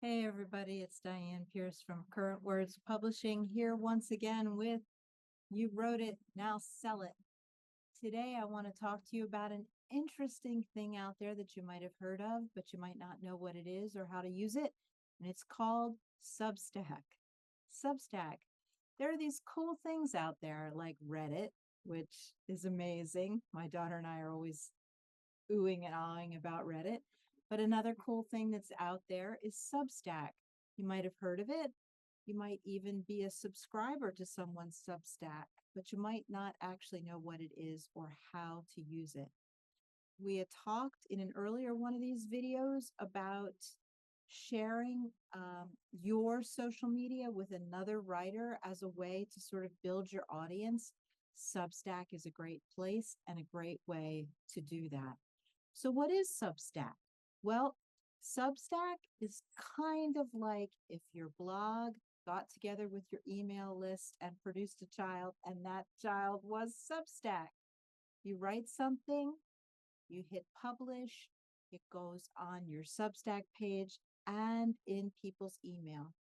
Hey everybody, it's Dianne Pearce from Current Words Publishing here once again with You Wrote It, Now Sell It. Today I want to talk to you about an interesting thing out there that you might have heard of, but you might not know what it is or how to use it, and it's called Substack. Substack. There are these cool things out there like Reddit, which is amazing. My daughter and I are always oohing and ahhing about Reddit. But another cool thing that's out there is Substack. You might have heard of it. You might even be a subscriber to someone's Substack, but you might not actually know what it is or how to use it. We had talked in an earlier one of these videos about sharing your social media with another writer as a way to sort of build your audience. Substack is a great place and a great way to do that. So, what is Substack? Well, Substack is kind of like if your blog got together with your email list and produced a child, and that child was Substack. You write something, you hit publish, it goes on your Substack page and in people's email.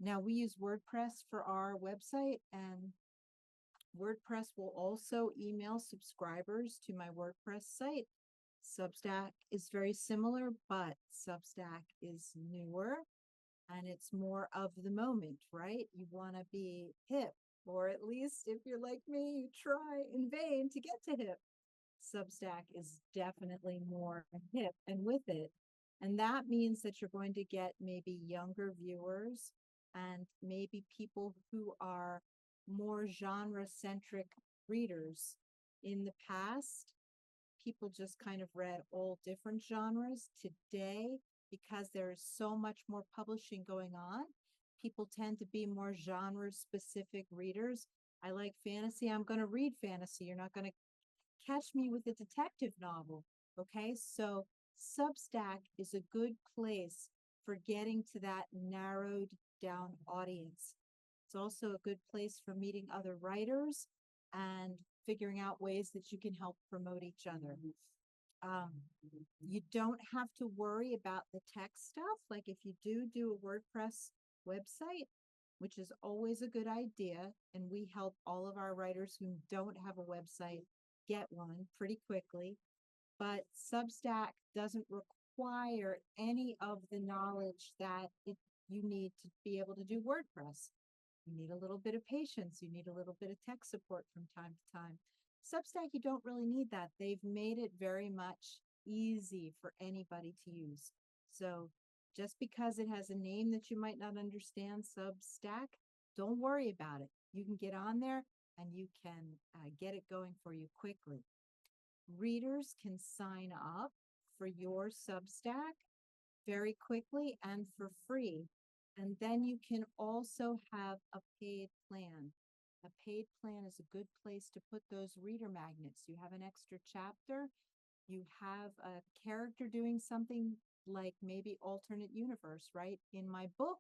Now, we use WordPress for our website, and WordPress will also email subscribers to my WordPress site. Substack is very similar, but Substack is newer and it's more of the moment, right? You want to be hip, or at least if you're like me, you try in vain to get to hip. Substack is definitely more hip and with it. And that means that you're going to get maybe younger viewers and maybe people who are more genre centric readers. In the past, people just kind of read all different genres. Today, because there is so much more publishing going on, people tend to be more genre specific readers. I like fantasy. I'm going to read fantasy. You're not going to catch me with a detective novel. Okay. So Substack is a good place for getting to that narrowed down audience. It's also a good place for meeting other writers and figuring out ways that you can help promote each other. Um, you don't have to worry about the tech stuff. Like if you do a WordPress website, which is always a good idea, and we help all of our writers who don't have a website get one pretty quickly. But Substack doesn't require any of the knowledge that you need to be able to do WordPress. You need a little bit of patience. You need a little bit of tech support from time to time. Substack, you don't really need that. They've made it very much easy for anybody to use. So just because it has a name that you might not understand, Substack, don't worry about it. You can get on there and you can get it going for you quickly. Readers can sign up for your Substack very quickly and for free. And then you can also have a paid plan. A paid plan is a good place to put those reader magnets. You have an extra chapter, you have a character doing something like maybe alternate universe, right? In my book,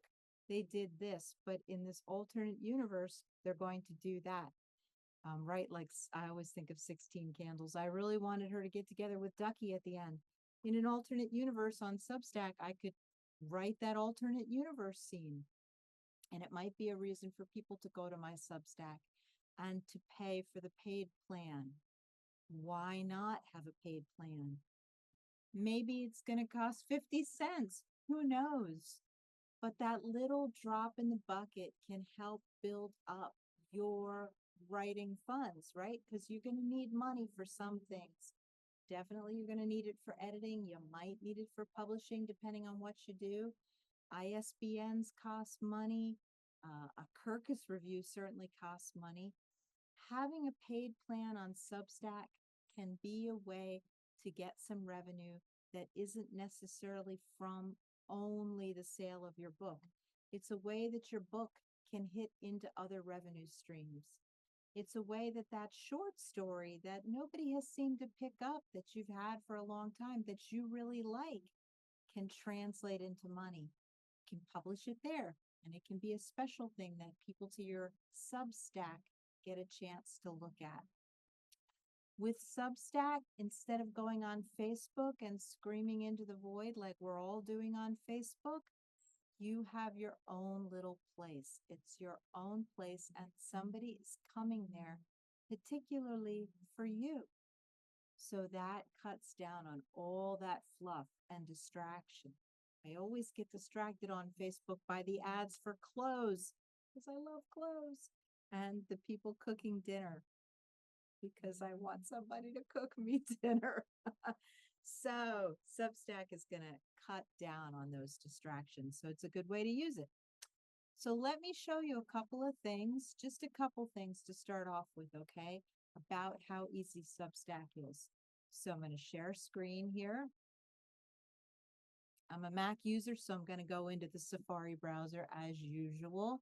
they did this, but in this alternate universe, they're going to do that. Right? Like I always think of 16 Candles. I really wanted her to get together with Ducky at the end. In an alternate universe on Substack, I could write that alternate universe scene. And it might be a reason for people to go to my Substack and to pay for the paid plan. Why not have a paid plan? Maybe it's going to cost 50 cents. Who knows? But that little drop in the bucket can help build up your writing funds, right? Because you're going to need money for some things. Definitely, you're going to need it for editing. You might need it for publishing, depending on what you do. ISBNs cost money. A Kirkus review certainly costs money. Having a paid plan on Substack can be a way to get some revenue that isn't necessarily from only the sale of your book. It's a way that your book can hit into other revenue streams. It's a way that that short story that nobody has seemed to pick up that you've had for a long time that you really like can translate into money. You can publish it there, and it can be a special thing that people to your Substack get a chance to look at. With Substack, instead of going on Facebook and screaming into the void like we're all doing on Facebook, You have your own little place. It's your own place, and somebody is coming there particularly for you. So that cuts down on all that fluff and distraction. I always get distracted on Facebook by the ads for clothes because I love clothes and the people cooking dinner because I want somebody to cook me dinner. So Substack is going to cut down on those distractions. So it's a good way to use it. So let me show you a couple of things, just a couple things to start off with, okay, about how easy Substack is. So I'm going to share screen here. I'm a Mac user, so I'm going to go into the Safari browser as usual.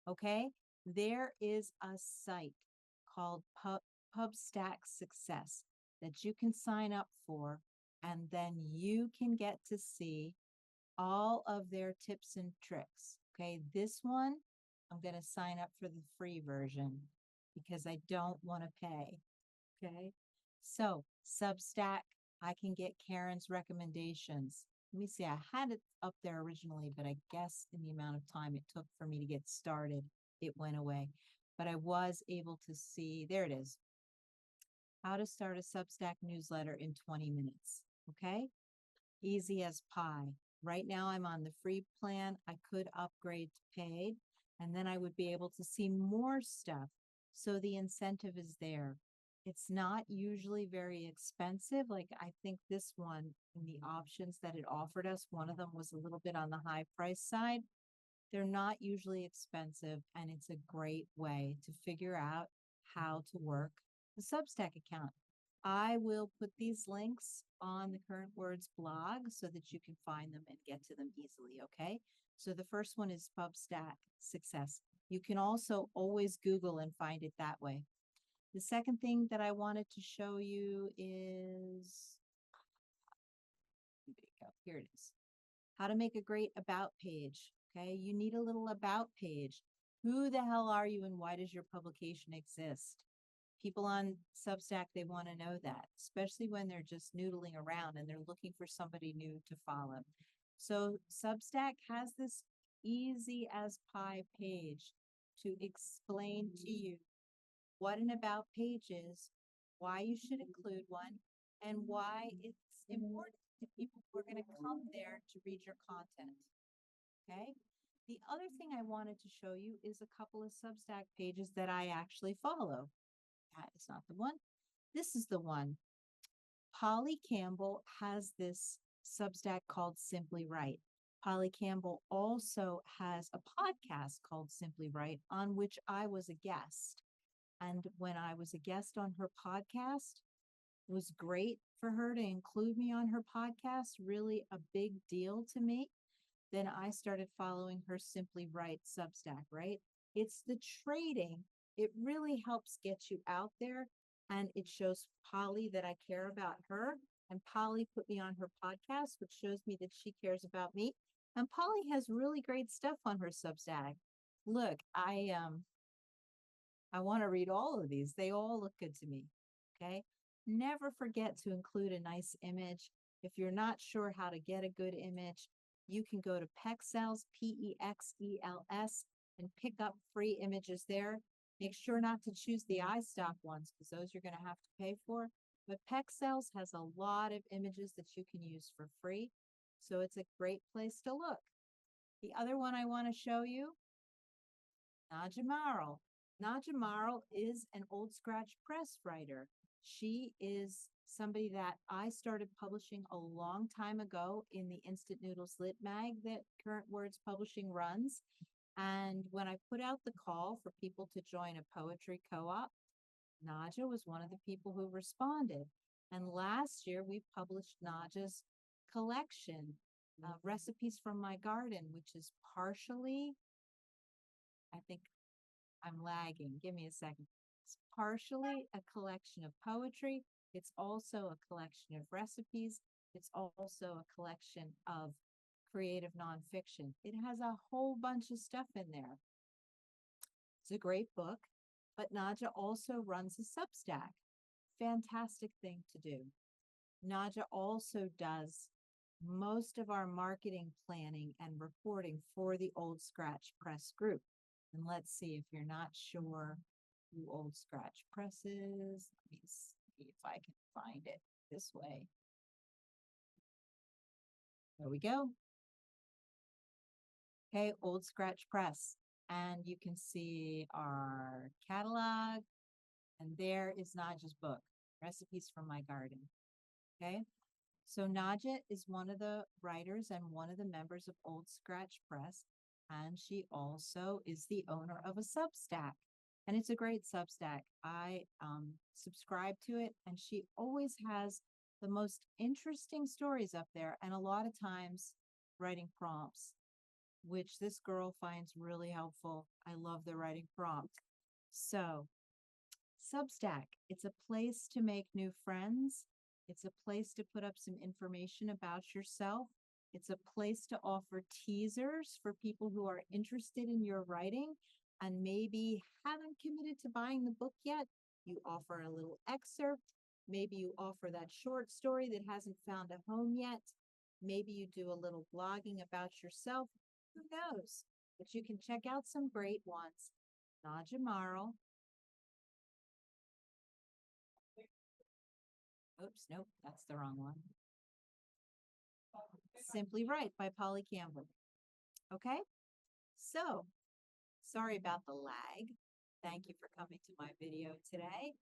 Okay, there is a site called Substack Success that you can sign up for, and then you can get to see all of their tips and tricks. Okay, this one, I'm going to sign up for the free version because I don't want to pay. Okay, so Substack, I can get Karen's recommendations. Let me see, I had it up there originally, but I guess in the amount of time it took for me to get started, it went away. But I was able to see, there it is, how to start a Substack newsletter in 20 minutes. Okay, easy as pie. Right now I'm on the free plan. I could upgrade to paid, and then I would be able to see more stuff. So the incentive is there. It's not usually very expensive. Like I think this one in the options that it offered us, one of them was a little bit on the high price side. They're not usually expensive, and it's a great way to figure out how to work the Substack account. I will put these links on the Current Words blog so that you can find them and get to them easily, okay? So the first one is Substack Success. You can also always Google and find it that way. The second thing that I wanted to show you is, here it is, how to make a great about page. Okay, you need a little about page. Who the hell are you and why does your publication exist? People on Substack, they want to know that, especially when they're just noodling around and they're looking for somebody new to follow. So Substack has this easy as pie page to explain to you what an about page is, why you should include one, and why it's important to people who are going to come there to read your content. Okay. The other thing I wanted to show you is a couple of Substack pages that I actually follow. That is not the one. This is the one. Polly Campbell has this Substack called Simply Right. Polly Campbell also has a podcast called Simply Right, on which I was a guest. And when I was a guest on her podcast, it was great for her to include me on her podcast, really a big deal to me. Then I started following her Simply Right Substack, right? It's the trading. It really helps get you out there, and it shows Polly that I care about her. And Polly put me on her podcast, which shows me that she cares about me. And Polly has really great stuff on her Substack. Look, I want to read all of these. They all look good to me. Okay. Never forget to include a nice image. If you're not sure how to get a good image, you can go to Pexels, Pexels, and pick up free images there. Make sure not to choose the iStock ones because those you're going to have to pay for. But Pexels has a lot of images that you can use for free. So it's a great place to look. The other one I want to show you, Naja Marl. Naja Marl is an old scratch press writer. She is somebody that I started publishing a long time ago in the Instant Noodles Lit mag that Current Words Publishing runs. And when I put out the call for people to join a poetry co-op, Naja was one of the people who responded. And last year we published Naja's collection, Recipes from My Garden, which is partially, I think I'm lagging. Give me a second. It's partially a collection of poetry. It's also a collection of recipes. It's also a collection of creative nonfiction. It has a whole bunch of stuff in there. It's a great book, but Naja also runs a Substack. Fantastic thing to do. Naja also does most of our marketing planning and reporting for the Old Scratch Press group. And let's see if you're not sure who Old Scratch Press is. Let me see if I can find it this way. There we go. Okay, Old Scratch Press. And you can see our catalog. And there is Naja's book, Recipes from My Garden. Okay, so Naja is one of the writers and one of the members of Old Scratch Press. And she also is the owner of a Substack. And it's a great Substack. I subscribe to it, and she always has the most interesting stories up there, and a lot of times writing prompts, which this girl finds really helpful. I love the writing prompt. So, Substack, it's a place to make new friends. It's a place to put up some information about yourself. It's a place to offer teasers for people who are interested in your writing and maybe haven't committed to buying the book yet. You offer a little excerpt. Maybe you offer that short story that hasn't found a home yet. Maybe you do a little blogging about yourself. Who knows? But you can check out some great ones. Naja Marl. Oops, nope, that's the wrong one. Simply Right by Polly Campbell. Okay, so sorry about the lag. Thank you for coming to my video today.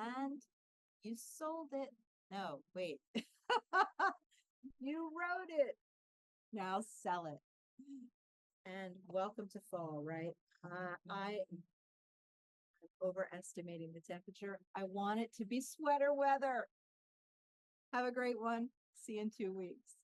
And you sold it. No, wait. You wrote it. Now sell it. And welcome to fall, right? I am overestimating the temperature. I want it to be sweater weather. Have a great one. See you in 2 weeks.